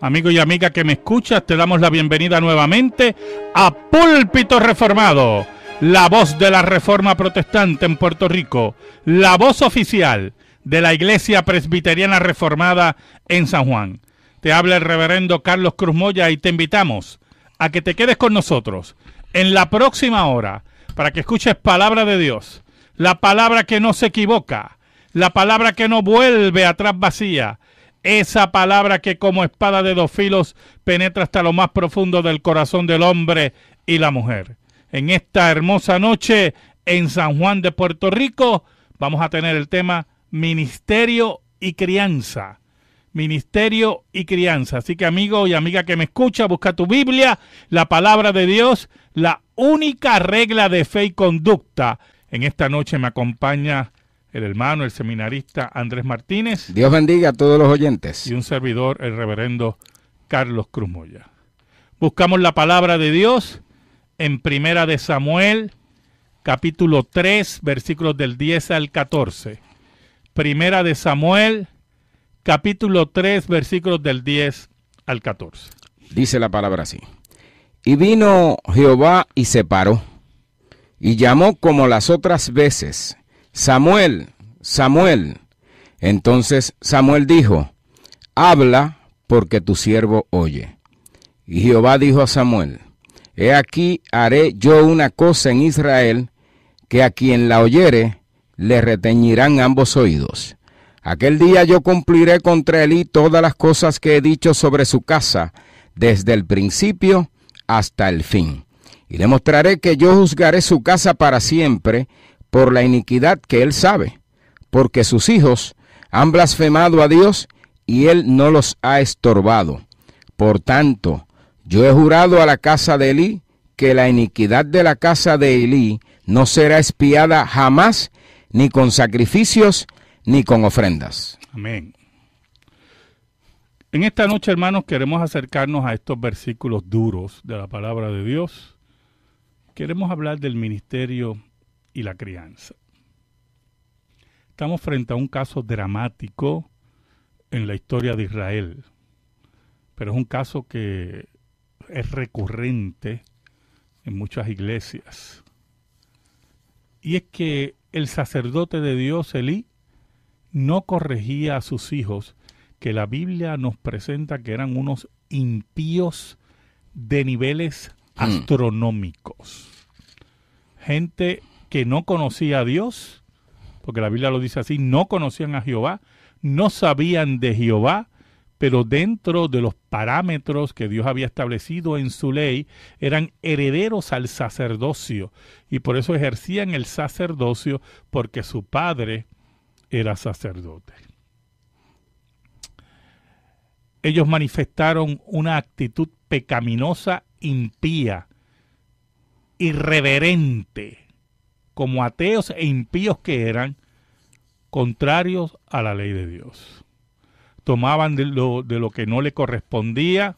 Amigo y amiga que me escuchas, te damos la bienvenida nuevamente a Púlpito Reformado, la voz de la Reforma Protestante en Puerto Rico, la voz oficial de la Iglesia Presbiteriana Reformada en San Juan. Te habla el reverendo Carlos Cruz Moya y te invitamos a que te quedes con nosotros en la próxima hora para que escuches palabra de Dios, la palabra que no se equivoca, la palabra que no vuelve atrás vacía, esa palabra que como espada de dos filos penetra hasta lo más profundo del corazón del hombre y la mujer. En esta hermosa noche en San Juan de Puerto Rico vamos a tener el tema Ministerio y Crianza. Ministerio y Crianza. Así que amigo y amiga que me escucha, busca tu Biblia, la palabra de Dios, la única regla de fe y conducta. En esta noche me acompaña el hermano, el seminarista Andrés Martínez. Dios bendiga a todos los oyentes. Y un servidor, el reverendo Carlos Cruz Moya. Buscamos la palabra de Dios en Primera de Samuel, capítulo 3, versículos del 10 al 14. Primera de Samuel, capítulo 3, versículos del 10 al 14. Dice la palabra así. Y vino Jehová y se paró, y llamó como las otras veces, Samuel, Samuel. Entonces Samuel dijo, habla, porque tu siervo oye. Y Jehová dijo a Samuel, he aquí haré yo una cosa en Israel, que a quien la oyere, le retañirán ambos oídos. Aquel día yo cumpliré contra Elí todas las cosas que he dicho sobre su casa, desde el principio hasta el fin. Y le mostraré que yo juzgaré su casa para siempre, por la iniquidad que él sabe, porque sus hijos han blasfemado a Dios y él no los ha estorbado. Por tanto, yo he jurado a la casa de Elí que la iniquidad de la casa de Elí no será expiada jamás, ni con sacrificios, ni con ofrendas. Amén. En esta noche, hermanos, queremos acercarnos a estos versículos duros de la palabra de Dios. Queremos hablar del ministerio y la crianza. Estamos frente a un caso dramático en la historia de Israel, pero es un caso que es recurrente en muchas iglesias. Y es que el sacerdote de Dios, Elí, no corregía a sus hijos, que la Biblia nos presenta que eran unos impíos de niveles astronómicos. Gente que no conocía a Dios, porque la Biblia lo dice así, no conocían a Jehová, no sabían de Jehová, pero dentro de los parámetros que Dios había establecido en su ley, eran herederos al sacerdocio, y por eso ejercían el sacerdocio, porque su padre era sacerdote. Ellos manifestaron una actitud pecaminosa, impía, irreverente, como ateos e impíos que eran, contrarios a la ley de Dios. Tomaban de lo que no le correspondía,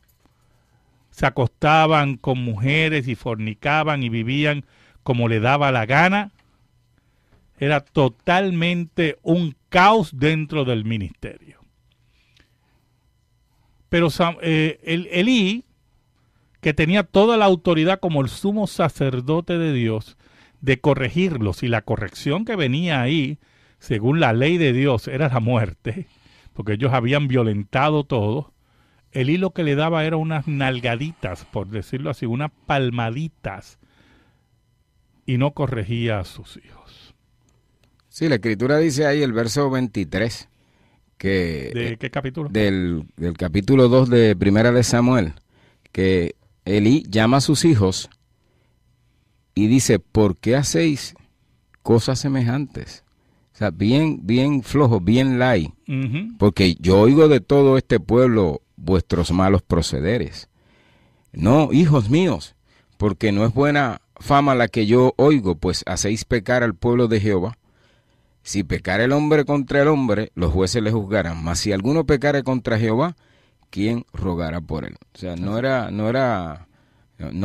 se acostaban con mujeres y fornicaban y vivían como le daba la gana. Era totalmente un caos dentro del ministerio. Pero Elí, que tenía toda la autoridad como el sumo sacerdote de Dios, de corregirlos, y la corrección que venía ahí, según la ley de Dios, era la muerte, porque ellos habían violentado todo. Elí lo que le daba era unas nalgaditas, por decirlo así, unas palmaditas, y no corregía a sus hijos. Sí, la Escritura dice ahí, el verso 23, que... ¿De qué capítulo? Del capítulo 2 de Primera de Samuel, que Elí llama a sus hijos y dice, ¿por qué hacéis cosas semejantes? O sea, bien flojo, bien light. Porque yo oigo de todo este pueblo vuestros malos procederes. No, hijos míos, porque no es buena fama la que yo oigo, pues hacéis pecar al pueblo de Jehová. Si pecare el hombre contra el hombre, los jueces le juzgarán. Mas si alguno pecare contra Jehová, ¿quién rogará por él? O sea, no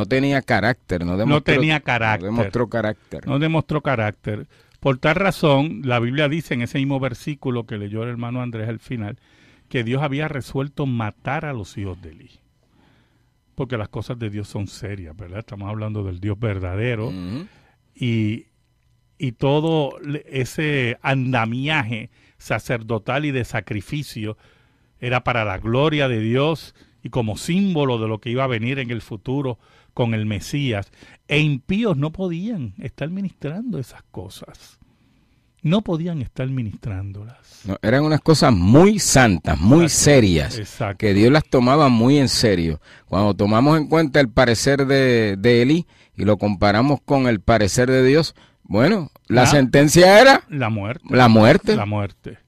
tenía carácter, no demostró carácter. Por tal razón, la Biblia dice en ese mismo versículo que leyó el hermano Andrés al final, que Dios había resuelto matar a los hijos de Elí. Porque las cosas de Dios son serias, ¿verdad? Estamos hablando del Dios verdadero. Y todo ese andamiaje sacerdotal y de sacrificio era para la gloria de Dios y como símbolo de lo que iba a venir en el futuro con el Mesías. E impíos no podían estar ministrando esas cosas. No podían estar ministrándolas. No, eran unas cosas muy santas, muy serias, que Dios las tomaba muy en serio. Cuando tomamos en cuenta el parecer de Elí y lo comparamos con el parecer de Dios, bueno, la sentencia era la muerte. La muerte. La muerte.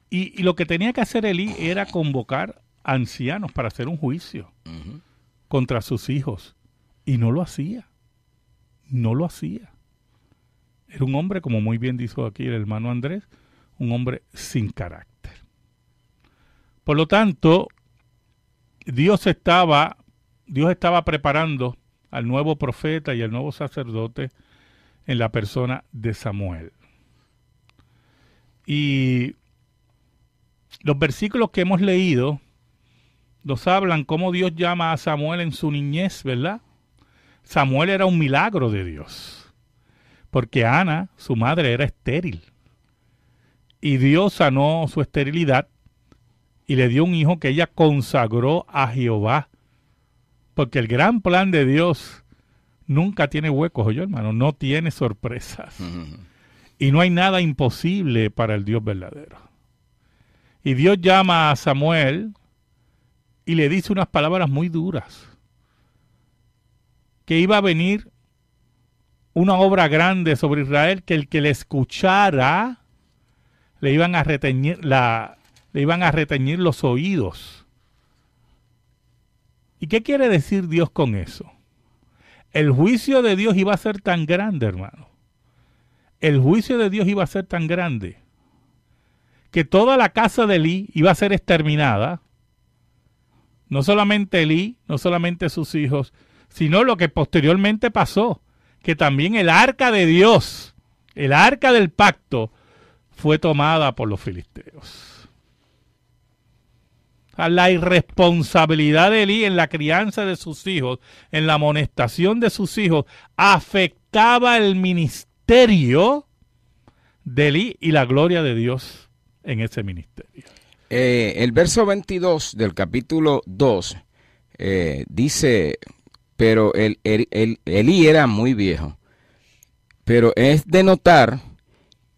Y lo que tenía que hacer Elí era convocar ancianos para hacer un juicio contra sus hijos. Y no lo hacía. No lo hacía. Era un hombre, como muy bien dijo aquí el hermano Andrés, un hombre sin carácter. Por lo tanto, Dios estaba preparando al nuevo profeta y al nuevo sacerdote en la persona de Samuel. Y los versículos que hemos leído nos hablan cómo Dios llama a Samuel en su niñez, ¿verdad? Samuel era un milagro de Dios. Porque Ana, su madre, era estéril. Y Dios sanó su esterilidad y le dio un hijo que ella consagró a Jehová. Porque el gran plan de Dios nunca tiene huecos, oye, hermano, no tiene sorpresas. Y no hay nada imposible para el Dios verdadero. Y Dios llama a Samuel y le dice unas palabras muy duras. Que iba a venir una obra grande sobre Israel, que el que le escuchara le iban a reteñir los oídos. ¿Y qué quiere decir Dios con eso? El juicio de Dios iba a ser tan grande, hermano. El juicio de Dios iba a ser tan grande que toda la casa de Elí iba a ser exterminada. No solamente Elí, no solamente sus hijos, sino lo que posteriormente pasó, que también el arca de Dios, el arca del pacto, fue tomada por los filisteos. La irresponsabilidad de Elí en la crianza de sus hijos, en la amonestación de sus hijos, afectaba el ministerio de Elí y la gloria de Dios en ese ministerio. El verso 22 del capítulo 2 dice... Pero Elí era muy viejo. Pero es de notar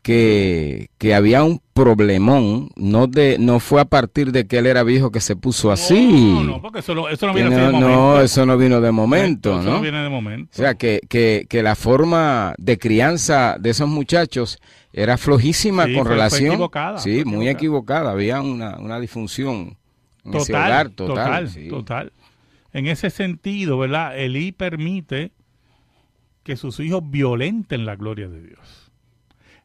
que había un problemón. No fue a partir de que él era viejo que se puso así. No, porque eso no viene de momento. No, eso no vino de momento, Eso no viene de momento. O sea, que la forma de crianza de esos muchachos era flojísima con relación. Fue equivocada. Sí, muy equivocada. Había una disfunción en ese hogar total. Total. En ese sentido, ¿verdad? Elí permite que sus hijos violenten la gloria de Dios.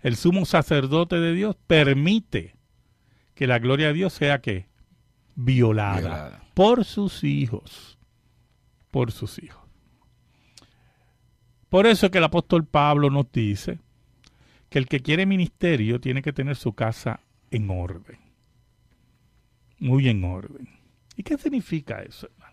El sumo sacerdote de Dios permite que la gloria de Dios sea ¿qué? Violada por sus hijos. Por sus hijos. Por eso es que el apóstol Pablo nos dice que el que quiere ministerio tiene que tener su casa en orden. Muy en orden. ¿Y qué significa eso, hermano?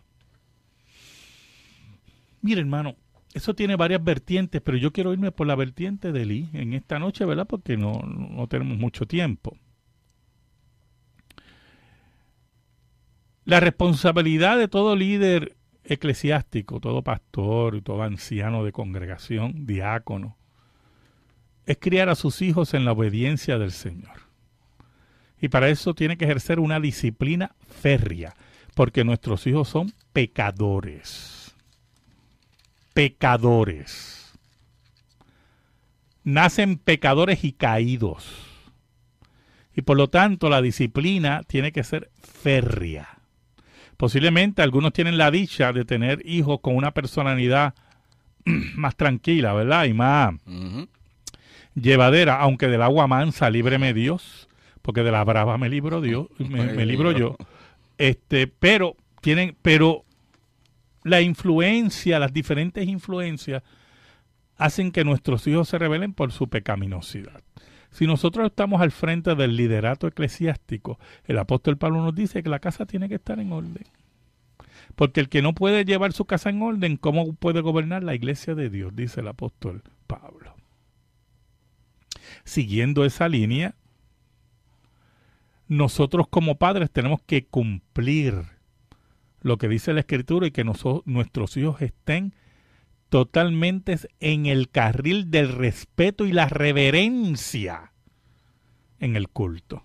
Mire, hermano, eso tiene varias vertientes, pero yo quiero irme por la vertiente de Elí en esta noche, ¿verdad? Porque no tenemos mucho tiempo. La responsabilidad de todo líder eclesiástico, todo pastor, todo anciano de congregación, diácono, es criar a sus hijos en la obediencia del Señor. Y para eso tiene que ejercer una disciplina férrea, porque nuestros hijos son pecadores. Pecadores. Nacen pecadores y caídos. Y por lo tanto la disciplina tiene que ser férrea. Posiblemente algunos tienen la dicha de tener hijos con una personalidad más tranquila, ¿verdad? Y más llevadera, aunque del agua mansa líbreme Dios, porque de la brava me libro Dios, me libro yo. Pero la influencia, las diferentes influencias hacen que nuestros hijos se rebelen por su pecaminosidad. Si nosotros estamos al frente del liderato eclesiástico, el apóstol Pablo nos dice que la casa tiene que estar en orden. Porque el que no puede llevar su casa en orden, ¿cómo puede gobernar la iglesia de Dios? Dice el apóstol Pablo. Siguiendo esa línea, nosotros como padres tenemos que cumplir lo que dice la Escritura y que nuestros hijos estén totalmente en el carril del respeto y la reverencia en el culto.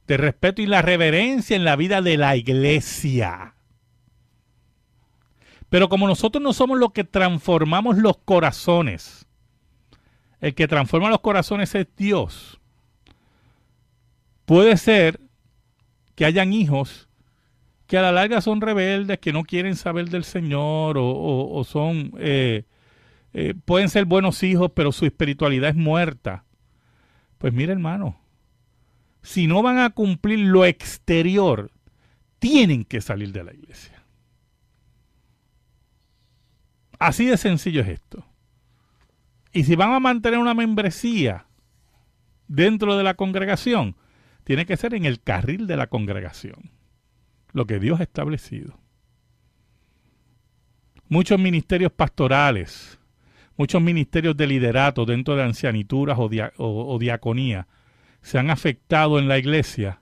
De respeto y la reverencia en la vida de la iglesia. Pero como nosotros no somos los que transformamos los corazones, el que transforma los corazones es Dios. Puede ser que hayan hijos que a la larga son rebeldes, que no quieren saber del Señor o son pueden ser buenos hijos, pero su espiritualidad es muerta. Pues mira, hermano, si no van a cumplir lo exterior, tienen que salir de la iglesia. Así de sencillo es esto. Y si van a mantener una membresía dentro de la congregación, tiene que ser en el carril de la congregación, lo que Dios ha establecido. Muchos ministerios pastorales, muchos ministerios de liderato dentro de ancianituras o diaconía se han afectado en la iglesia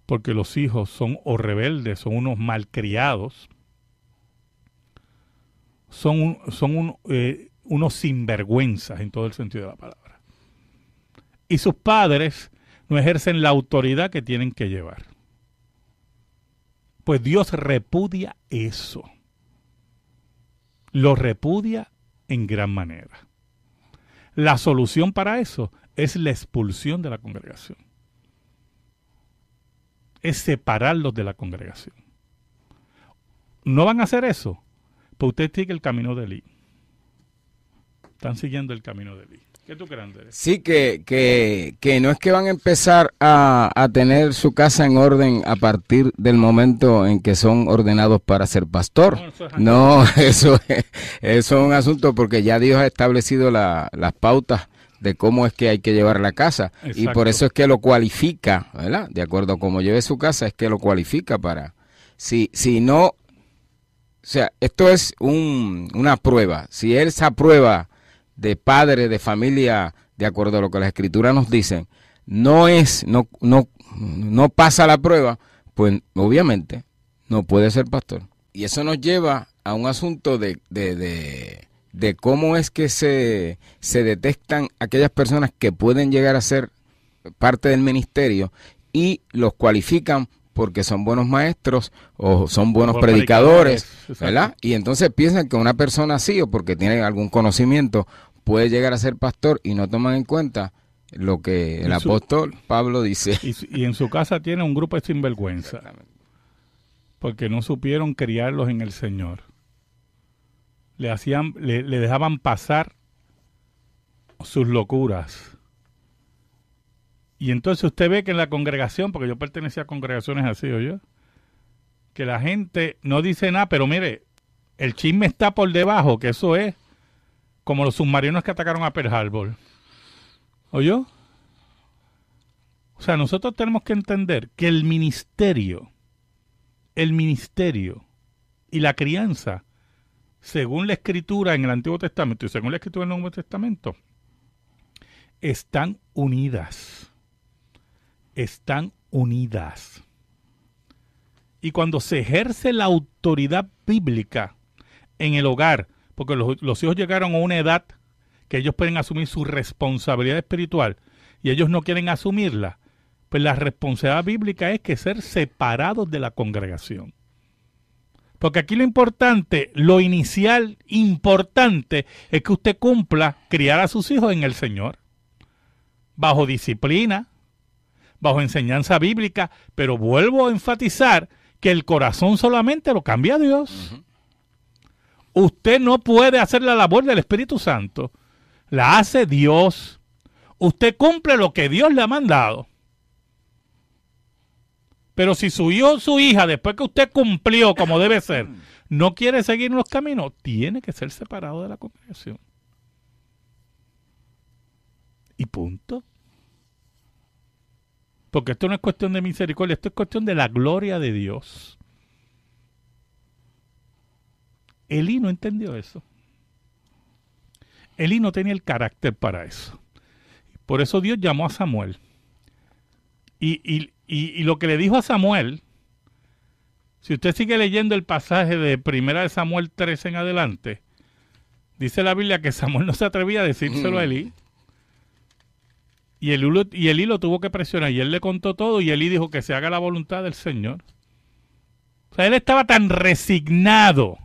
porque los hijos son o rebeldes, son unos malcriados, son unos sinvergüenzas en todo el sentido de la palabra. Y sus padres no ejercen la autoridad que tienen que llevar. Pues Dios repudia eso. Lo repudia en gran manera. La solución para eso es la expulsión de la congregación. Es separarlos de la congregación. ¿No van a hacer eso? Pues usted sigue el camino de Elí. Están siguiendo el camino de Elí. ¿Qué tú crees, Andrés? Sí, que no es que van a empezar a tener su casa en orden a partir del momento en que son ordenados para ser pastor. No, eso es un asunto porque ya Dios ha establecido las pautas de cómo es que hay que llevar la casa. Exacto. Y por eso es que lo cualifica, ¿verdad? De acuerdo a cómo lleve su casa, es que lo cualifica para... Si no... O sea, esto es una prueba. Si esa prueba de padre, de familia, de acuerdo a lo que las escrituras nos dicen, no pasa la prueba, pues obviamente no puede ser pastor. Y eso nos lleva a un asunto de cómo es que se detectan aquellas personas que pueden llegar a ser parte del ministerio y los cualifican porque son buenos maestros o son buenos predicadores, ¿verdad? Y entonces piensan que una persona así o porque tiene algún conocimiento puede llegar a ser pastor y no toman en cuenta lo que el apóstol Pablo dice. Y en su casa tiene un grupo de sinvergüenza porque no supieron criarlos en el Señor. Le dejaban pasar sus locuras. Y entonces usted ve que en la congregación, porque yo pertenecía a congregaciones así, ¿oyó? Que la gente no dice nada, pero mire, el chisme está por debajo, que eso es como los submarinos que atacaron a Pearl Harbor. ¿Oyó? O sea, nosotros tenemos que entender que el ministerio y la crianza, según la Escritura en el Antiguo Testamento y según la Escritura en el Nuevo Testamento, están unidas. Están unidas. Y cuando se ejerce la autoridad bíblica en el hogar, porque los hijos llegaron a una edad que ellos pueden asumir su responsabilidad espiritual y ellos no quieren asumirla, pues la responsabilidad bíblica es que ser separados de la congregación. Porque aquí lo importante, lo inicial importante, es que usted cumpla criar a sus hijos en el Señor, bajo disciplina, bajo enseñanza bíblica, pero vuelvo a enfatizar que el corazón solamente lo cambia Dios. Uh-huh. Usted no puede hacer la labor del Espíritu Santo, la hace Dios. Usted cumple lo que Dios le ha mandado. Pero si su hijo o su hija, después que usted cumplió como debe ser, no quiere seguir en los caminos, tiene que ser separado de la congregación. Y punto. Porque esto no es cuestión de misericordia, esto es cuestión de la gloria de Dios. Elí no entendió eso. Elí no tenía el carácter para eso. Por eso Dios llamó a Samuel. Y lo que le dijo a Samuel, si usted sigue leyendo el pasaje de 1 Samuel 3 en adelante, dice la Biblia que Samuel no se atrevía a decírselo a Elí. Y Elí lo tuvo que presionar. Y él le contó todo y Elí dijo que se haga la voluntad del Señor. O sea, él estaba tan resignado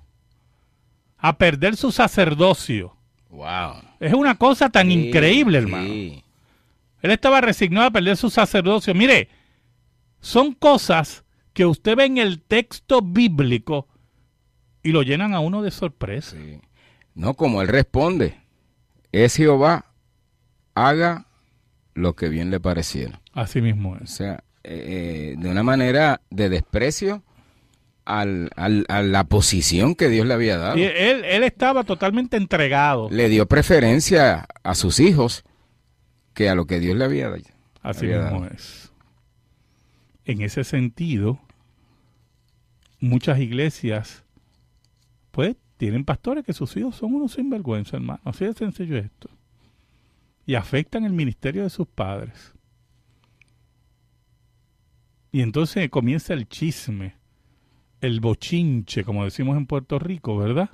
a perder su sacerdocio. Wow. Es una cosa tan increíble, hermano. Sí. Él estaba resignado a perder su sacerdocio. Mire, son cosas que usted ve en el texto bíblico y lo llenan a uno de sorpresa. Sí. No, como él responde, es Jehová, haga lo que bien le pareciera. Así mismo O es. sea, de una manera de desprecio a la posición que Dios le había dado. Y él estaba totalmente entregado. Le dio preferencia a sus hijos que a lo que Dios le había dado. Así mismo es. En ese sentido, muchas iglesias, pues, tienen pastores que sus hijos son unos sinvergüenza, hermano. Así de sencillo es esto. Y afectan el ministerio de sus padres. Y entonces comienza el chisme, el bochinche, como decimos en Puerto Rico, ¿verdad?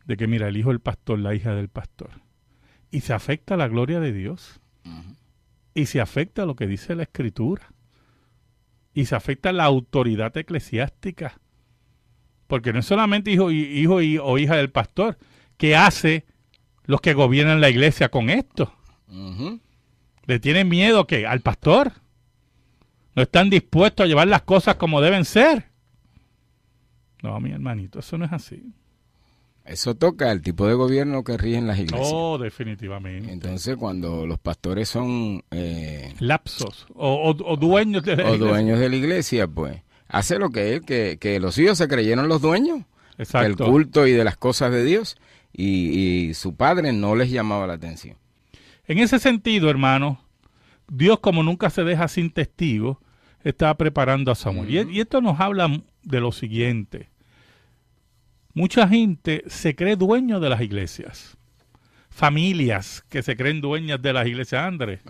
De que mira, el hijo del pastor, la hija del pastor. Y se afecta la gloria de Dios. Y se afecta lo que dice la Escritura. Y se afecta la autoridad eclesiástica. Porque no es solamente hijo o hija del pastor. ¿Qué hace los que gobiernan la iglesia con esto? ¿Le tienen miedo qué? Al pastor. ¿No están dispuestos a llevar las cosas como deben ser? No, mi hermanito, eso no es así. Eso toca el tipo de gobierno que rigen las iglesias. Oh, definitivamente. Entonces, cuando los pastores son lapsos o dueños de la iglesia. dueños de la iglesia, pues hace lo que es, que los hijos se creyeron los dueños del Exacto. culto y de las cosas de Dios, y su padre no les llamaba la atención. En ese sentido, hermano, Dios, como nunca se deja sin testigos, estaba preparando a Samuel. Y esto nos habla de lo siguiente. Mucha gente se cree dueño de las iglesias. Familias que se creen dueñas de las iglesias, Andrés.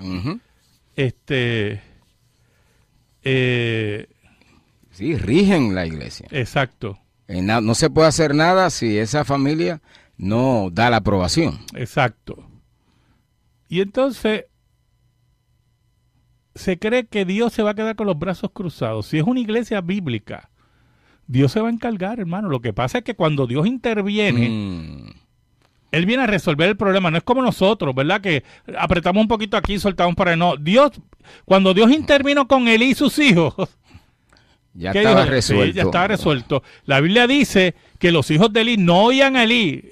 Sí, rigen la iglesia. Exacto. No se puede hacer nada si esa familia no da la aprobación. Exacto. Y entonces se cree que Dios se va a quedar con los brazos cruzados. Si es una iglesia bíblica, Dios se va a encargar, hermano. Lo que pasa es que cuando Dios interviene, Él viene a resolver el problema. No es como nosotros, ¿verdad? Que apretamos un poquito aquí y soltamos para allá. No, Dios, cuando Dios intervino con Elí y sus hijos, ya estaba dijo? resuelto. Sí, ya estaba resuelto. La Biblia dice que los hijos de Elí no oían a Elí,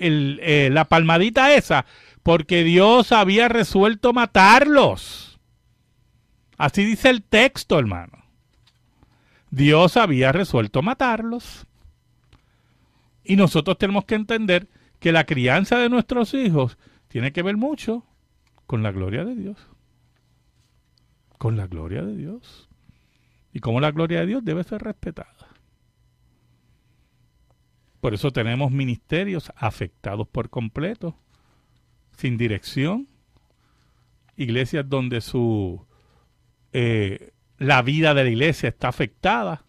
la palmadita esa, porque Dios había resuelto matarlos. Así dice el texto, hermano. Dios había resuelto matarlos. Y nosotros tenemos que entender que la crianza de nuestros hijos tiene que ver mucho con la gloria de Dios. Con la gloria de Dios. Y cómo la gloria de Dios debe ser respetada. Por eso tenemos ministerios afectados por completo, sin dirección, iglesias donde la vida de la iglesia está afectada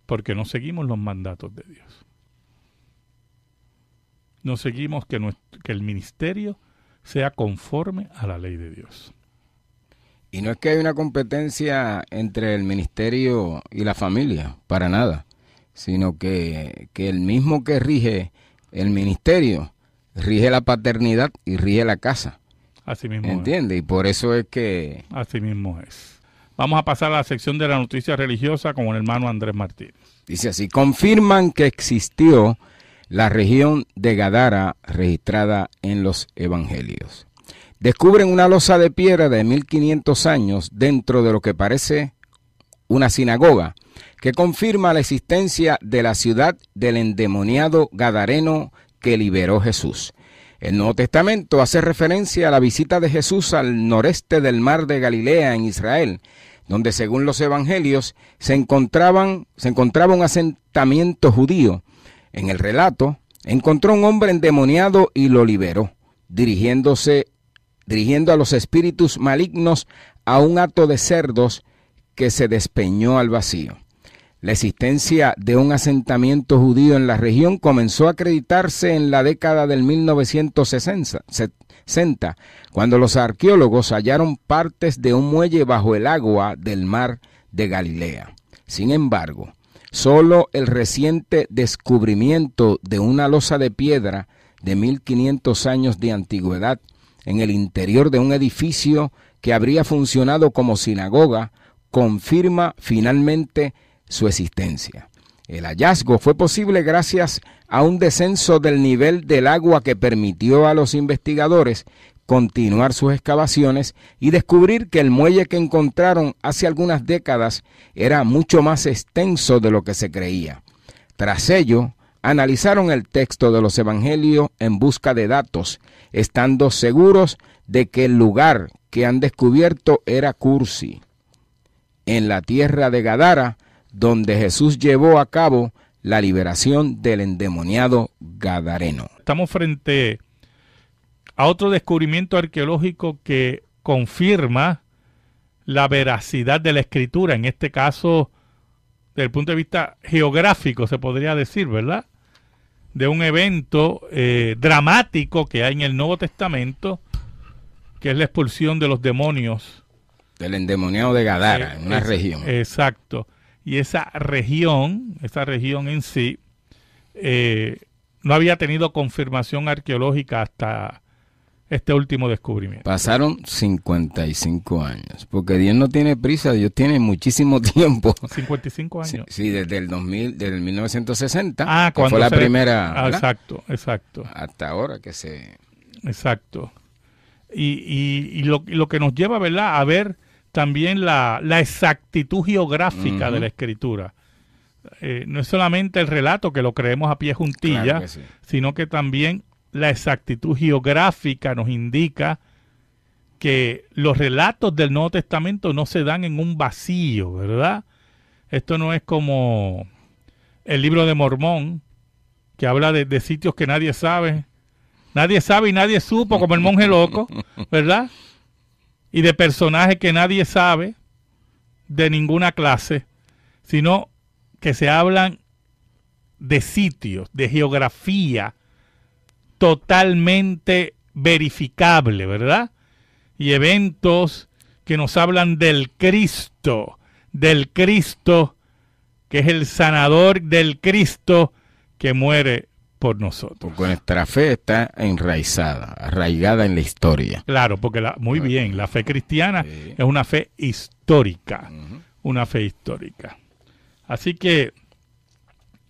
porque no seguimos los mandatos de Dios. No seguimos que el ministerio sea conforme a la ley de Dios. Y no es que hay una competencia entre el ministerio y la familia, para nada, sino que el mismo que rige el ministerio, rige la paternidad y rige la casa. Así mismo ¿Entiende? Y por eso es que... Así mismo es. Vamos a pasar a la sección de la noticia religiosa con el hermano Andrés Martínez. Dice así: confirman que existió la región de Gadara registrada en los evangelios. Descubren una losa de piedra de 1500 años dentro de lo que parece una sinagoga, que confirma la existencia de la ciudad del endemoniado gadareno que liberó Jesús. El Nuevo Testamento hace referencia a la visita de Jesús al noreste del mar de Galilea en Israel, donde según los evangelios se encontraba un asentamiento judío. En el relato, encontró un hombre endemoniado y lo liberó, dirigiendo a los espíritus malignos a un hato de cerdos que se despeñó al vacío. La existencia de un asentamiento judío en la región comenzó a acreditarse en la década del 1960, cuando los arqueólogos hallaron partes de un muelle bajo el agua del mar de Galilea. Sin embargo, solo el reciente descubrimiento de una losa de piedra de 1500 años de antigüedad en el interior de un edificio que habría funcionado como sinagoga confirma finalmente su existencia. El hallazgo fue posible gracias a un descenso del nivel del agua que permitió a los investigadores continuar sus excavaciones y descubrir que el muelle que encontraron hace algunas décadas era mucho más extenso de lo que se creía. Tras ello, analizaron el texto de los evangelios en busca de datos, estando seguros de que el lugar que han descubierto era Cursi, en la tierra de Gadara, donde Jesús llevó a cabo la liberación del endemoniado gadareno. Estamos frente a otro descubrimiento arqueológico que confirma la veracidad de la escritura, en este caso, desde el punto de vista geográfico, se podría decir, ¿verdad? De un evento dramático que hay en el Nuevo Testamento, que es la expulsión de los demonios. Del endemoniado de Gadara, en una región. Exacto. Y esa región en sí, no había tenido confirmación arqueológica hasta este último descubrimiento. Pasaron 55 años, porque Dios no tiene prisa, Dios tiene muchísimo tiempo. 55 años. Sí, desde el 1960, que cuando fue la primera. Exacto. Hasta ahora que se... Exacto. Y lo que nos lleva, ¿verdad?, a ver también la exactitud geográfica de la escritura. No es solamente el relato, que lo creemos a pie juntilla, claro que sí, sino que también la exactitud geográfica nos indica que los relatos del Nuevo Testamento no se dan en un vacío, ¿verdad? Esto no es como el libro de Mormón, que habla de sitios que nadie sabe. Nadie sabe y nadie supo, como el monje loco, ¿verdad? Y de personajes que nadie sabe de ninguna clase, sino que se hablan de sitios, de geografía totalmente verificable, ¿verdad? Y eventos que nos hablan del Cristo, que es el sanador, del Cristo que muere por nosotros. Porque nuestra fe está arraigada en la historia. Claro, porque muy bien, la fe cristiana es una fe histórica, una fe histórica. Así que,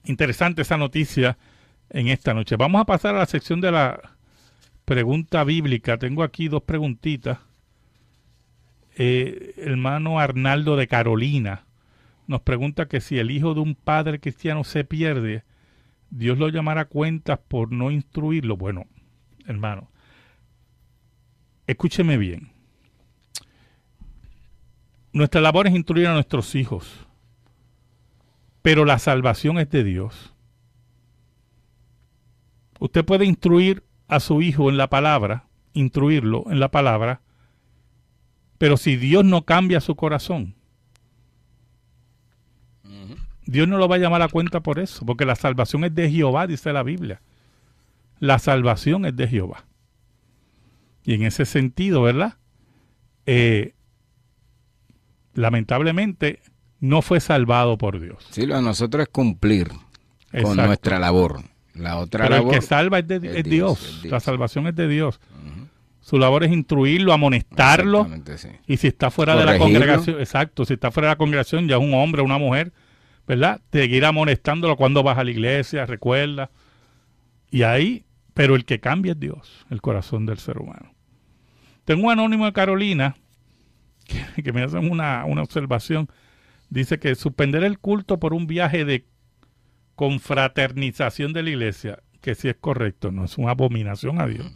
interesante esa noticia en esta noche. Vamos a pasar a la sección de la pregunta bíblica. Tengo aquí dos preguntitas. Hermano Arnaldo de Carolina nos pregunta que si el hijo de un padre cristiano se pierde, ¿Dios lo llamará a cuentas por no instruirlo? Bueno, hermano, escúcheme bien. Nuestra labor es instruir a nuestros hijos, pero la salvación es de Dios. Usted puede instruir a su hijo en la palabra, instruirlo en la palabra, pero si Dios no cambia su corazón, Dios no lo va a llamar a cuenta por eso, porque la salvación es de Jehová, dice la Biblia. La salvación es de Jehová. Y en ese sentido, ¿verdad? Lamentablemente no fue salvado por Dios. Sí, lo de nosotros es cumplir con nuestra labor. La otra labor, el que salva es Dios. La salvación es de Dios. Su labor es instruirlo, amonestarlo. Sí. Y si está fuera de la congregación, si está fuera de la congregación, ya es un hombre o una mujer, ¿verdad? Seguir amonestándolo cuando vas a la iglesia, recuerda. Y ahí, pero el que cambia es Dios, el corazón del ser humano. Tengo un anónimo de Carolina que me hace una observación. Dice que suspender el culto por un viaje de confraternización de la iglesia. que sí es correcto, no es una abominación a Dios.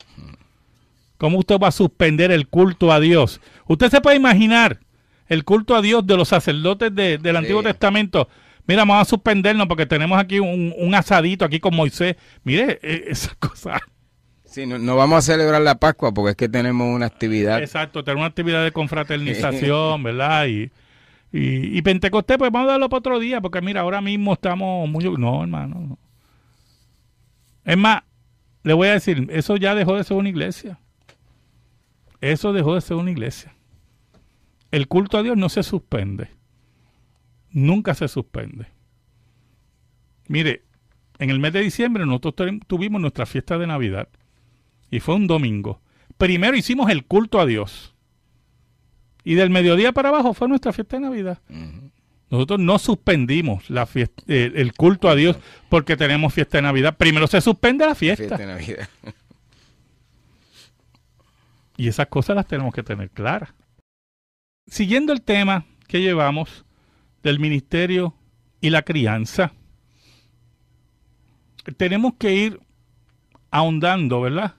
¿Cómo usted va a suspender el culto a Dios? Usted se puede imaginar el culto a Dios de los sacerdotes del Antiguo Testamento. Mira, vamos a suspendernos porque tenemos aquí un asadito aquí con Moisés. Mire, esas cosas. Sí, no vamos a celebrar la Pascua porque es que tenemos una actividad. Exacto, tenemos una actividad de confraternización, ¿verdad? Y Pentecostés, pues vamos a darlo para otro día porque mira, ahora mismo estamos muy... No, hermano, no. Es más, le voy a decir, eso ya dejó de ser una iglesia. Eso dejó de ser una iglesia. El culto a Dios no se suspende. Nunca se suspende. Mire, en el mes de diciembre nosotros tuvimos nuestra fiesta de Navidad. Y fue un domingo. Primero hicimos el culto a Dios. Y del mediodía para abajo fue nuestra fiesta de Navidad. Nosotros no suspendimos la fiesta, el culto a Dios porque tenemos fiesta de Navidad. Primero se suspende la fiesta. Fiesta de Navidad. Y esas cosas las tenemos que tener claras. Siguiendo el tema que llevamos del ministerio y la crianza, tenemos que ir ahondando, ¿verdad?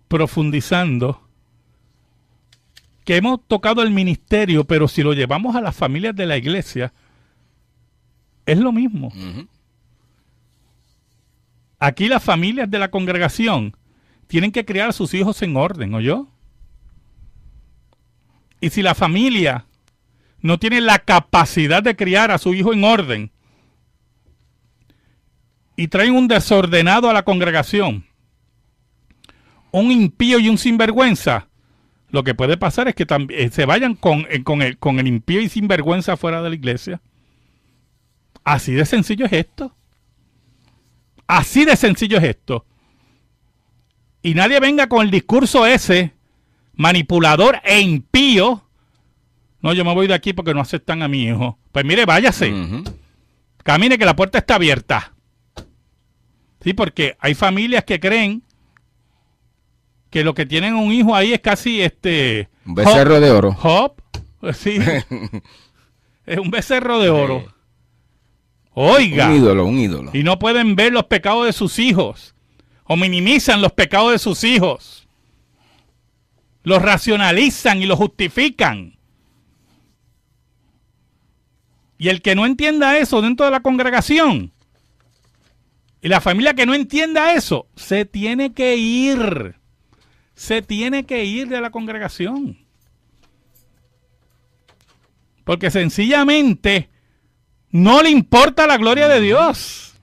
Profundizando. Que hemos tocado el ministerio, pero si lo llevamos a las familias de la iglesia, es lo mismo. Aquí las familias de la congregación tienen que criar a sus hijos en orden, ¿oyó? Y si la familia no tiene la capacidad de criar a su hijo en orden y traen un desordenado a la congregación, un impío y un sinvergüenza, lo que puede pasar es que también se vayan con el impío y sinvergüenza fuera de la iglesia. Así de sencillo es esto. Así de sencillo es esto. Y nadie venga con el discurso ese manipulador e impío. No, yo me voy de aquí porque no aceptan a mi hijo. Pues mire, váyase. Camine que la puerta está abierta. Sí, porque hay familias que creen que lo que tienen un hijo ahí es casi un becerro de oro. Sí. Es un becerro de oro. Oiga. Un ídolo. Y no pueden ver los pecados de sus hijos. O minimizan los pecados de sus hijos. Los racionalizan y los justifican. Y el que no entienda eso dentro de la congregación, y la familia que no entienda eso, se tiene que ir. Se tiene que ir de la congregación. Porque sencillamente no le importa la gloria de Dios,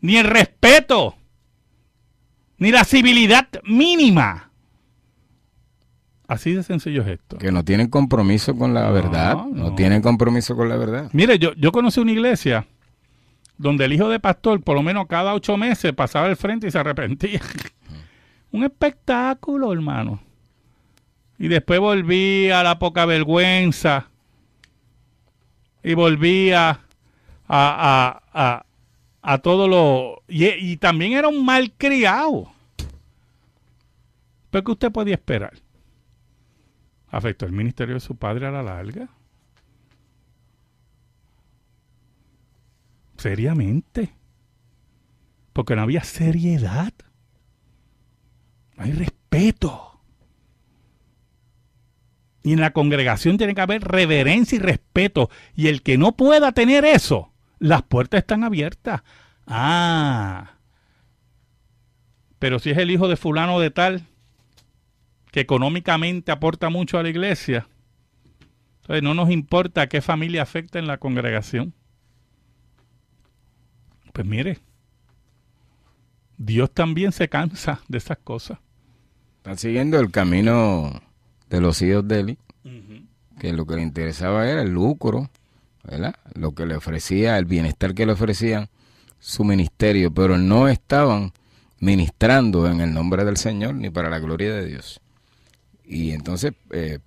ni el respeto, ni la civilidad mínima. Así de sencillo es esto. Que no tienen compromiso con la verdad. No tienen compromiso con la verdad. Mire, yo conocí una iglesia donde el hijo de pastor, por lo menos cada 8 meses, pasaba al frente y se arrepentía. Un espectáculo, hermano. Y después volvía a la poca vergüenza. Y volvía a todo lo... Y también era un malcriado. ¿Pero qué usted podía esperar? ¿Afectó el ministerio de su padre a la larga? Seriamente. Porque no había seriedad. No hay respeto. Y en la congregación tiene que haber reverencia y respeto. Y el que no pueda tener eso, las puertas están abiertas. Pero si es el hijo de fulano de tal, que económicamente aporta mucho a la iglesia, entonces no nos importa qué familia afecta en la congregación. Pues mire, Dios también se cansa de esas cosas. Están siguiendo el camino de los hijos de Eli, que lo que le interesaba era el lucro, ¿verdad? Lo que le ofrecía, el bienestar que le ofrecían su ministerio, pero no estaban ministrando en el nombre del Señor ni para la gloria de Dios. Y entonces,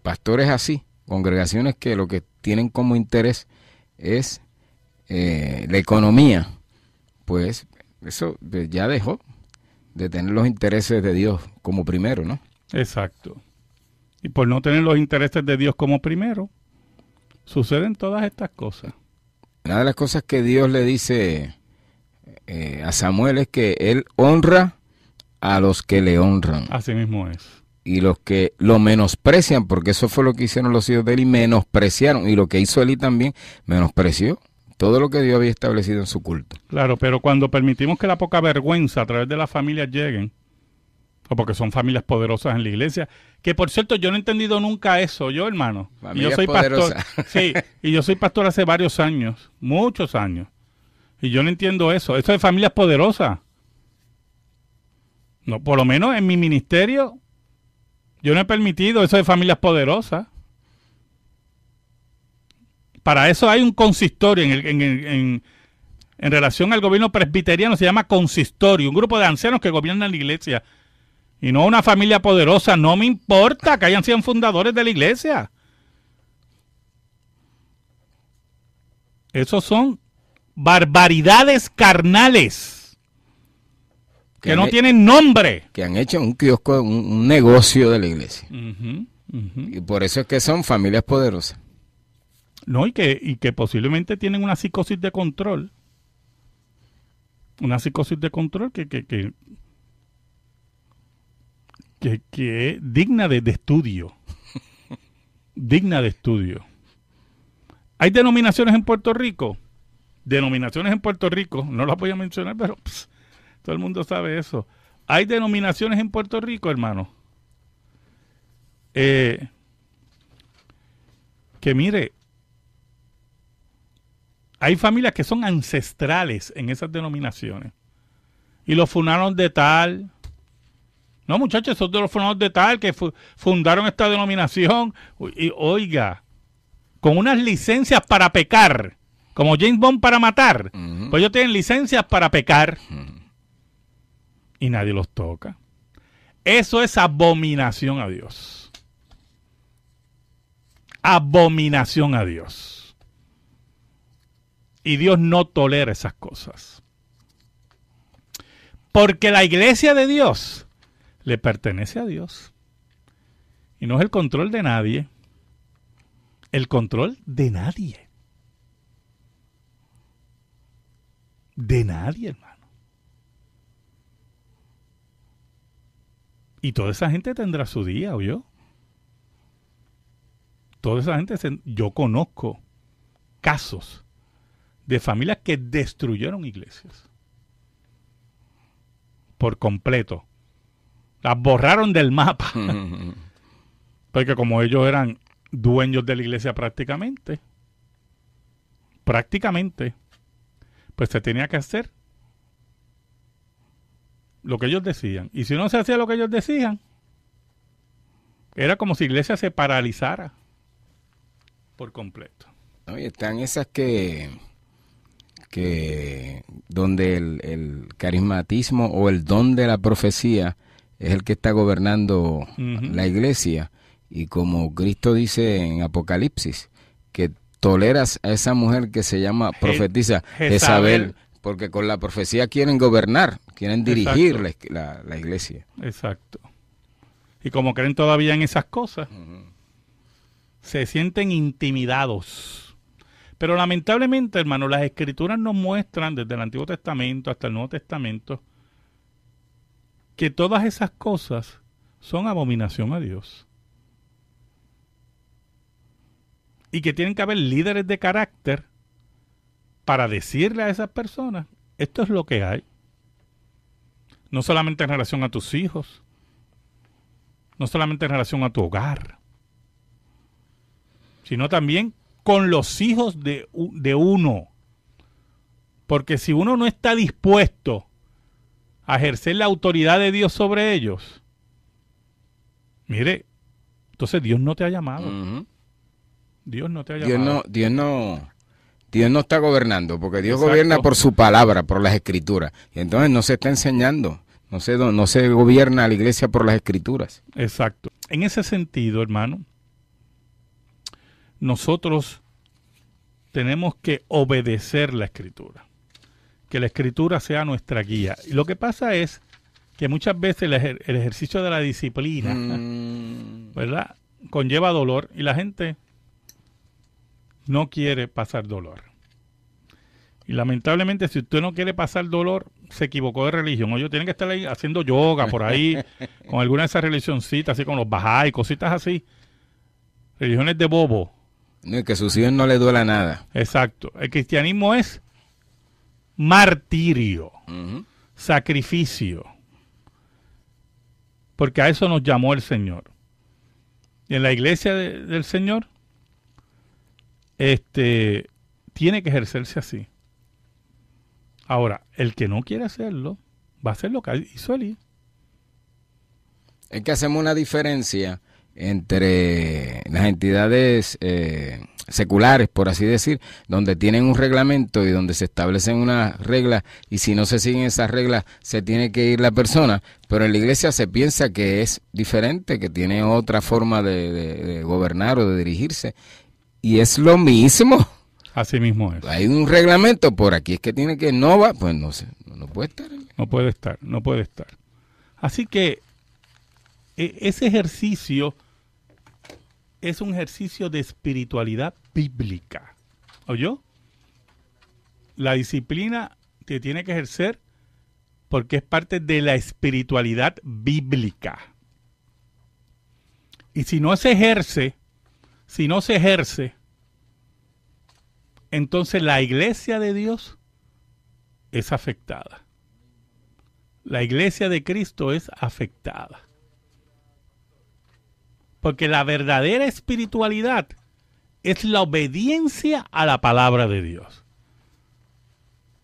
pastores así, congregaciones que lo que tienen como interés es la economía, pues eso ya dejó de tener los intereses de Dios como primero, ¿no? Exacto. Y por no tener los intereses de Dios como primero, suceden todas estas cosas. Una de las cosas que Dios le dice a Samuel es que él honra a los que le honran. Así mismo es. Y los que lo menosprecian, porque eso fue lo que hicieron los hijos de Eli, menospreciaron. Y lo que hizo Eli también, menospreció todo lo que Dios había establecido en su culto. Claro, pero cuando permitimos que la poca vergüenza a través de las familias lleguen, o porque son familias poderosas en la iglesia, que por cierto yo no he entendido nunca eso, yo hermano. Familias Yo soy poderosas. pastor. Sí, y yo soy pastor hace varios años, muchos años. Y yo no entiendo eso. Eso de familias poderosas. No, por lo menos en mi ministerio, yo no he permitido eso de familias poderosas. Para eso hay un consistorio en relación al gobierno presbiteriano, se llama consistorio, un grupo de ancianos que gobiernan la iglesia. Y no una familia poderosa. No me importa que hayan sido fundadores de la iglesia. Esos son barbaridades carnales que no tienen nombre. Que han hecho un kiosco, un negocio de la iglesia. Uh-huh, uh-huh. Y por eso es que son familias poderosas. No, y que posiblemente tienen una psicosis de control. Una psicosis de control que es digna de estudio. Digna de estudio. ¿Hay denominaciones en Puerto Rico? Denominaciones en Puerto Rico, no las voy a mencionar, pero todo el mundo sabe eso. ¿Hay denominaciones en Puerto Rico, hermano? Que mire, hay familias que son ancestrales en esas denominaciones. Y los fundaron de tal. No, muchachos, esos de los fundados de tal que fundaron esta denominación. Y oiga, con unas licencias para pecar, como James Bond para matar. Uh-huh. Pues ellos tienen licencias para pecar. Uh-huh. Y nadie los toca. Eso es abominación a Dios. Abominación a Dios. Y Dios no tolera esas cosas. Porque la iglesia de Dios le pertenece a Dios. Y no es el control de nadie. El control de nadie. De nadie, hermano. Y toda esa gente tendrá su día, ¿o yo? Toda esa gente, yo conozco casos de familias que destruyeron iglesias. Por completo. Las borraron del mapa. Porque como ellos eran dueños de la iglesia prácticamente, pues se tenía que hacer lo que ellos decían. Y si no se hacía lo que ellos decían, era como si la iglesia se paralizara por completo. No, y están esas que donde el carismatismo o el don de la profecía es el que está gobernando la iglesia. Y como Cristo dice en Apocalipsis, que toleras a esa mujer que se llama profetisa Jezabel, porque con la profecía quieren gobernar, quieren dirigir la iglesia. Exacto. Y como creen todavía en esas cosas, se sienten intimidados. Pero lamentablemente, hermano, las Escrituras nos muestran desde el Antiguo Testamento hasta el Nuevo Testamento que todas esas cosas son abominación a Dios. Y que tienen que haber líderes de carácter para decirle a esas personas, esto es lo que hay. No solamente en relación a tus hijos, no solamente en relación a tu hogar, sino también con los hijos de uno. Porque si uno no está dispuesto a ejercer la autoridad de Dios sobre ellos, mire, entonces Dios no te ha llamado. Uh-huh. Dios no te ha llamado. Dios no está gobernando, porque Dios gobierna por su palabra, por las Escrituras. Y entonces no se está enseñando, no se gobierna la iglesia por las Escrituras. Exacto. En ese sentido, hermano, nosotros tenemos que obedecer la Escritura. Que la Escritura sea nuestra guía. Y lo que pasa es que muchas veces el ejercicio de la disciplina, ¿verdad?, conlleva dolor y la gente no quiere pasar dolor. Y lamentablemente, si usted no quiere pasar dolor, se equivocó de religión. Oye, tienen que estar ahí haciendo yoga por ahí, con alguna de esas religioncitas, así con los Bahá'í, cositas así. Religiones de bobo. No, y que a sus hijos no les duela nada. Exacto. El cristianismo es martirio, sacrificio. Porque a eso nos llamó el Señor. Y en la iglesia del Señor, tiene que ejercerse así. Ahora, el que no quiere hacerlo, va a hacer lo que hizo Elí. Es que hacemos una diferencia entre las entidades seculares, por así decir, donde tienen un reglamento y donde se establecen unas reglas, y si no se siguen esas reglas, se tiene que ir la persona, pero en la iglesia se piensa que es diferente, que tiene otra forma de gobernar o de dirigirse, y es lo mismo. Así mismo es. Hay un reglamento, por aquí es que tiene que, no va, pues no sé, no puede estar. No puede estar. Así que ese ejercicio es un ejercicio de espiritualidad bíblica. ¿Oyó? La disciplina te tiene que ejercer porque es parte de la espiritualidad bíblica. Y si no se ejerce, entonces la iglesia de Dios es afectada. La iglesia de Cristo es afectada. Porque la verdadera espiritualidad es la obediencia a la palabra de Dios.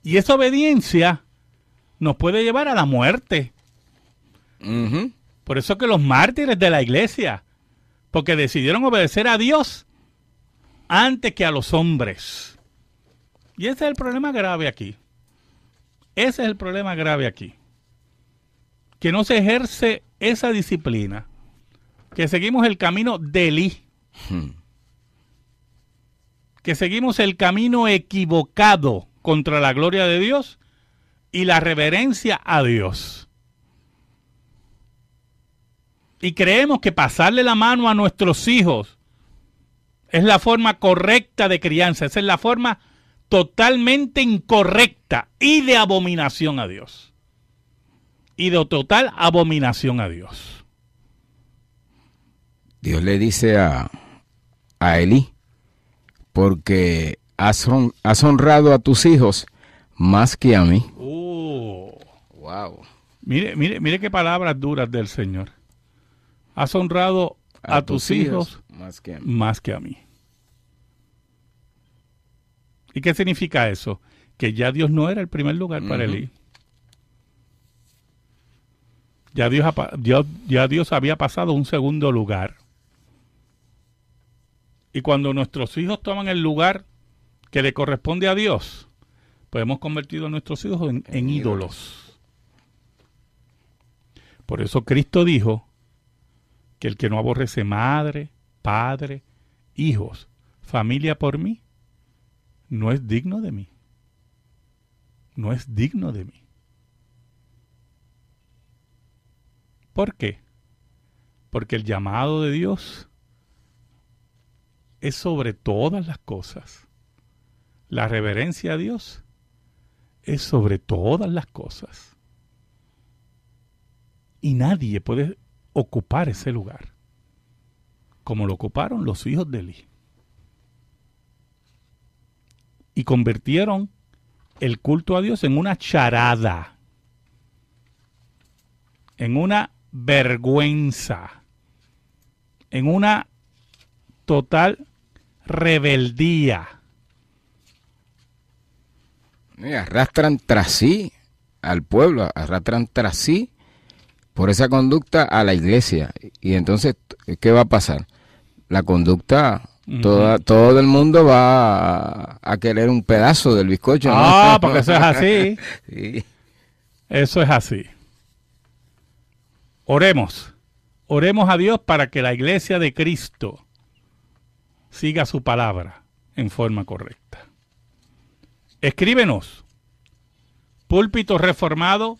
Y esa obediencia nos puede llevar a la muerte. Por eso que los mártires de la iglesia, porque decidieron obedecer a Dios antes que a los hombres. Y ese es el problema grave aquí. Ese es el problema grave aquí. Que no se ejerce esa disciplina. Que seguimos el camino de Elí. Que seguimos el camino equivocado contra la gloria de Dios y la reverencia a Dios. Y creemos que pasarle la mano a nuestros hijos es la forma correcta de crianza. Esa es la forma totalmente incorrecta y de abominación a Dios. Y de total abominación a Dios. Dios le dice a Elí, porque has honrado a tus hijos más que a mí. Wow. Mire qué palabras duras del Señor. Has honrado a tus hijos más que a mí. ¿Y qué significa eso? Que ya Dios no era el primer lugar para Elí. Ya Dios había pasado a un segundo lugar. Y cuando nuestros hijos toman el lugar que le corresponde a Dios, pues hemos convertido a nuestros hijos en ídolos. Por eso Cristo dijo que el que no aborrece madre, padre, hijos, familia por mí, no es digno de mí. No es digno de mí. ¿Por qué? Porque el llamado de Dios es sobre todas las cosas. La reverencia a Dios es sobre todas las cosas. Y nadie puede ocupar ese lugar como lo ocuparon los hijos de Elí. Y convirtieron el culto a Dios en una charada, en una vergüenza, en una total rebeldía. Y arrastran tras sí al pueblo, arrastran tras sí por esa conducta a la iglesia. Y entonces, ¿qué va a pasar? La conducta, todo el mundo va a querer un pedazo del bizcocho, ¿no? Porque eso es así. Sí. Eso es así. Oremos a Dios para que la iglesia de Cristo siga su palabra en forma correcta. Escríbenos. Púlpito Reformado,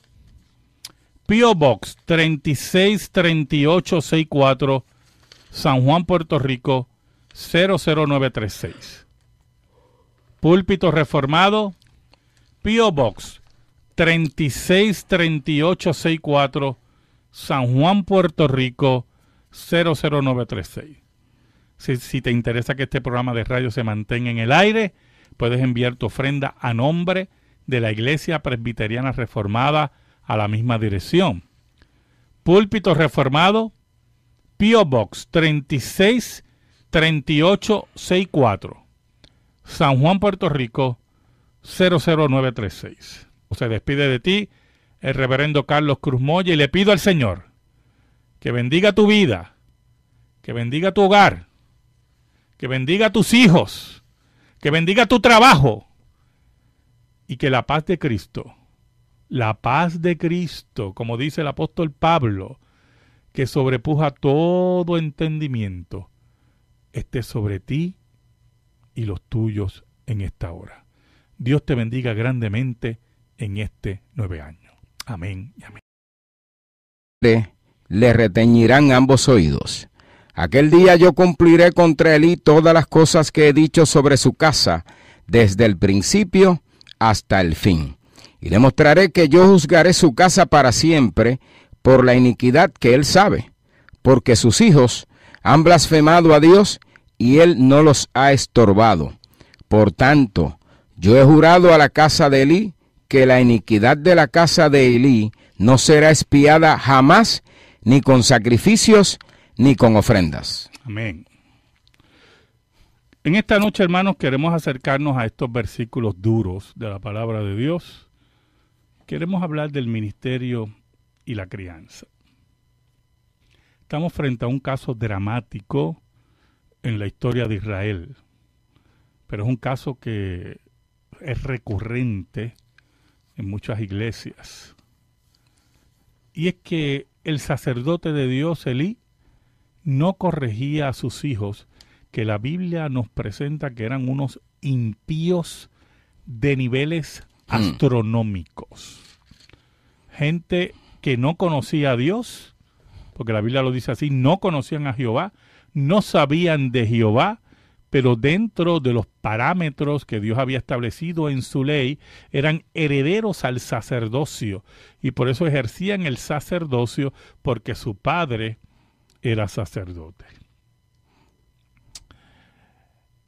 P.O. Box 363864, San Juan, Puerto Rico 00936. Púlpito Reformado, P.O. Box 363864, San Juan, Puerto Rico 00936. Si te interesa que este programa de radio se mantenga en el aire, puedes enviar tu ofrenda a nombre de la Iglesia Presbiteriana Reformada a la misma dirección. Púlpito Reformado, P.O. Box 363864, San Juan, Puerto Rico 00936. Se despide de ti el reverendo Carlos Cruz Moya y le pido al Señor que bendiga tu vida, que bendiga tu hogar, que bendiga a tus hijos, que bendiga tu trabajo y que la paz de Cristo, como dice el apóstol Pablo, que sobrepuja todo entendimiento, esté sobre ti y los tuyos en esta hora. Dios te bendiga grandemente en este 9 años. Amén y amén. Le retañirán ambos oídos. Aquel día yo cumpliré contra Elí todas las cosas que he dicho sobre su casa, desde el principio hasta el fin. Y le mostraré que yo juzgaré su casa para siempre por la iniquidad que él sabe, porque sus hijos han blasfemado a Dios y él no los ha estorbado. Por tanto, yo he jurado a la casa de Elí que la iniquidad de la casa de Elí no será expiada jamás, ni con sacrificios, ni con ofrendas. Amén. En esta noche, hermanos, queremos acercarnos a estos versículos duros de la palabra de Dios. Queremos hablar del ministerio y la crianza. Estamos frente a un caso dramático en la historia de Israel, pero es un caso que es recurrente en muchas iglesias. Y es que el sacerdote de Dios, Elí, no corregía a sus hijos, que la Biblia nos presenta que eran unos impíos de niveles astronómicos. Gente que no conocía a Dios, porque la Biblia lo dice así, no conocían a Jehová, no sabían de Jehová, pero dentro de los parámetros que Dios había establecido en su ley, eran herederos al sacerdocio, y por eso ejercían el sacerdocio, porque su padre era sacerdote.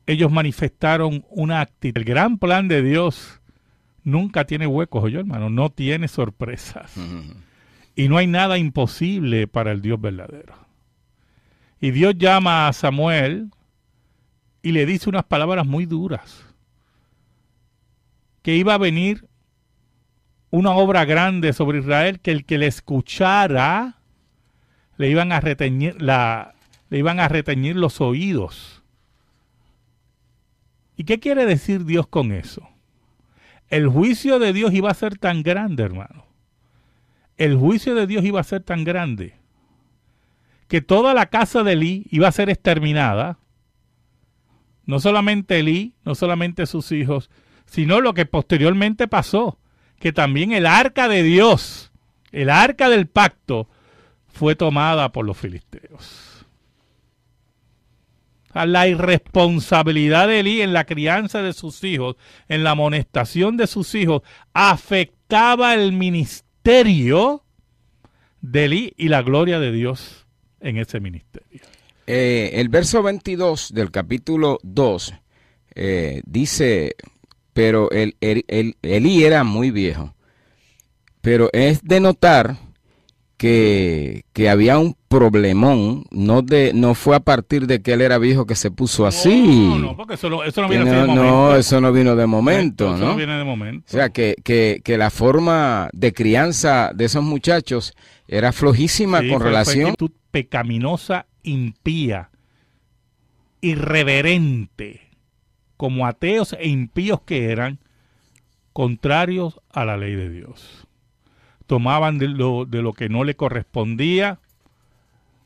Ellos manifestaron una actitud. El gran plan de Dios nunca tiene huecos, oye, hermano, no tiene sorpresas. Y no hay nada imposible para el Dios verdadero. Y Dios llama a Samuel y le dice unas palabras muy duras. Que iba a venir una obra grande sobre Israel, que el que le escuchara le iban a reteñir los oídos. ¿Y qué quiere decir Dios con eso? El juicio de Dios iba a ser tan grande, hermano. El juicio de Dios iba a ser tan grande que toda la casa de Elí iba a ser exterminada. No solamente Elí, no solamente sus hijos, sino lo que posteriormente pasó, que también el arca de Dios, el arca del pacto, fue tomada por los filisteos. La irresponsabilidad de Elí en la crianza de sus hijos, en la amonestación de sus hijos, afectaba el ministerio de Elí y la gloria de Dios en ese ministerio. El verso 22 del capítulo 2 dice, pero Elí era muy viejo, pero es de notar que había un problemón, no fue a partir de que él era viejo que se puso así. No, porque eso no vino de momento. No, eso no vino de momento, ¿no? Eso no viene de momento. O sea, que la forma de crianza de esos muchachos era flojísima, sí, con relación. Actitud pecaminosa, impía, irreverente, como ateos e impíos que eran, contrarios a la ley de Dios. Tomaban de lo que no le correspondía,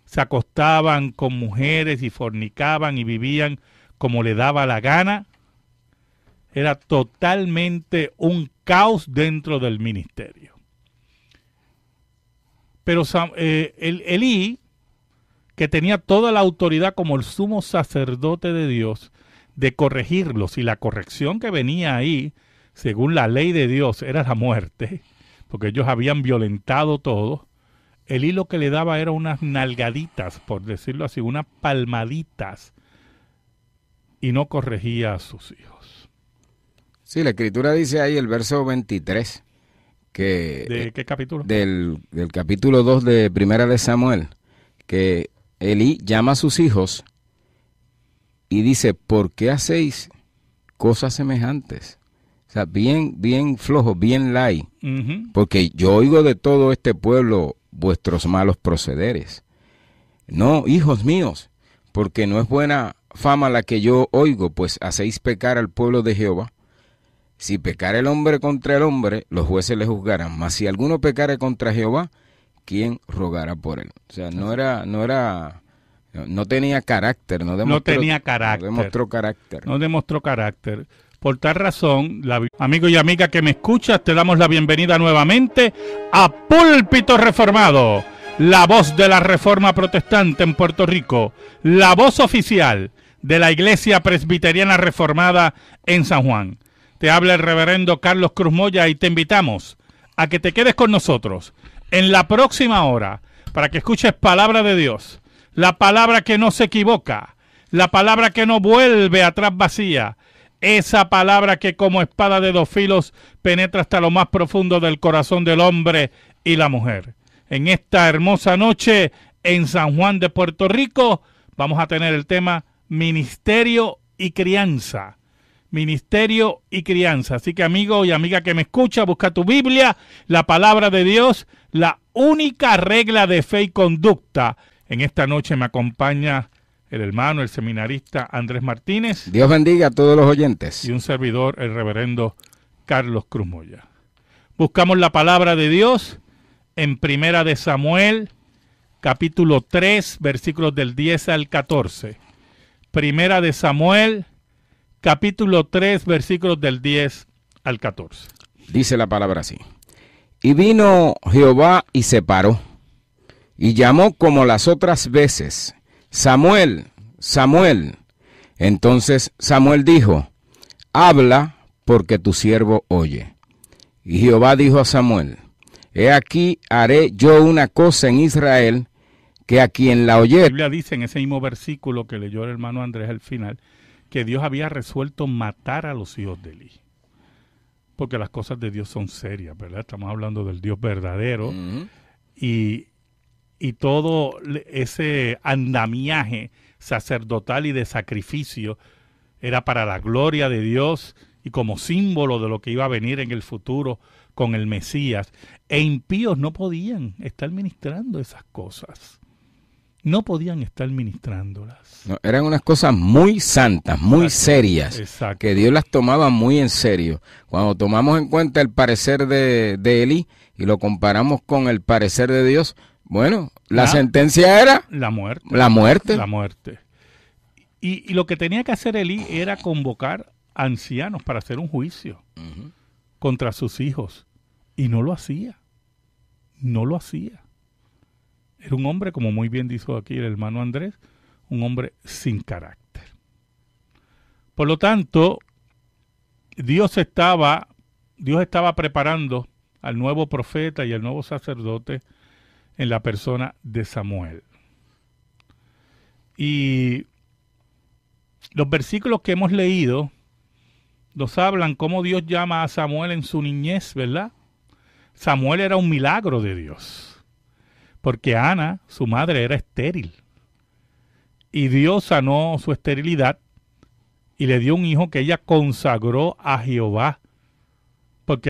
se acostaban con mujeres y fornicaban y vivían como le daba la gana. Era totalmente un caos dentro del ministerio. Pero Elí, que tenía toda la autoridad como el sumo sacerdote de Dios de corregirlos, y la corrección que venía ahí según la ley de Dios, era la muerte, porque ellos habían violentado todo, Elí lo que le daba era unas nalgaditas, por decirlo así, unas palmaditas, y no corregía a sus hijos. Sí, la Escritura dice ahí, el verso 23, que... ¿De qué capítulo? Del capítulo 2 de Primera de Samuel, que Elí llama a sus hijos y dice, ¿por qué hacéis cosas semejantes? O sea, bien flojo, bien light, porque yo oigo de todo este pueblo vuestros malos procederes. No, hijos míos, porque no es buena fama la que yo oigo, pues hacéis pecar al pueblo de Jehová. Si pecare el hombre contra el hombre, los jueces le juzgarán. Mas si alguno pecare contra Jehová, ¿quién rogará por él? O sea, no tenía carácter, no demostró carácter. Por tal razón, amigo y amiga que me escuchas, te damos la bienvenida nuevamente a Púlpito Reformado, la voz de la Reforma Protestante en Puerto Rico, la voz oficial de la Iglesia Presbiteriana Reformada en San Juan. Te habla el reverendo Carlos Cruz Moya y te invitamos a que te quedes con nosotros en la próxima hora para que escuches palabra de Dios, la palabra que no se equivoca, la palabra que no vuelve atrás vacía, esa palabra que como espada de dos filos penetra hasta lo más profundo del corazón del hombre y la mujer. En esta hermosa noche en San Juan de Puerto Rico vamos a tener el tema Ministerio y Crianza. Ministerio y crianza. Así que amigo y amiga que me escucha, busca tu Biblia, la palabra de Dios, la única regla de fe y conducta. En esta noche me acompaña el hermano, el seminarista Andrés Martínez. Dios bendiga a todos los oyentes. Y un servidor, el reverendo Carlos Cruz Moya. Buscamos la palabra de Dios en Primera de Samuel, capítulo 3, versículos del 10 al 14. Primera de Samuel, capítulo 3, versículos del 10 al 14. Dice la palabra así. Y vino Jehová y se paró, y llamó como las otras veces, Samuel, Samuel. Entonces Samuel dijo, habla, porque tu siervo oye. Y Jehová dijo a Samuel, he aquí haré yo una cosa en Israel, que a quien la oyere. La Biblia dice en ese mismo versículo que leyó el hermano Andrés al final, que Dios había resuelto matar a los hijos de Elí. Porque las cosas de Dios son serias, ¿verdad? Estamos hablando del Dios verdadero. Y todo ese andamiaje sacerdotal y de sacrificio era para la gloria de Dios y como símbolo de lo que iba a venir en el futuro con el Mesías. E impíos no podían estar ministrando esas cosas. No podían estar ministrándolas. No, eran unas cosas muy santas, muy serias, que Dios las tomaba muy en serio. Cuando tomamos en cuenta el parecer de Elí y lo comparamos con el parecer de Dios, bueno, la sentencia era la muerte. La muerte. La muerte. Y lo que tenía que hacer Elí era convocar ancianos para hacer un juicio contra sus hijos. Y no lo hacía. No lo hacía. Era un hombre, como muy bien dijo aquí el hermano Andrés, un hombre sin carácter. Por lo tanto, Dios estaba preparando al nuevo profeta y al nuevo sacerdote en la persona de Samuel. Y los versículos que hemos leído nos hablan cómo Dios llama a Samuel en su niñez, ¿verdad? Samuel era un milagro de Dios. Porque Ana, su madre, era estéril. Y Dios sanó su esterilidad y le dio un hijo que ella consagró a Jehová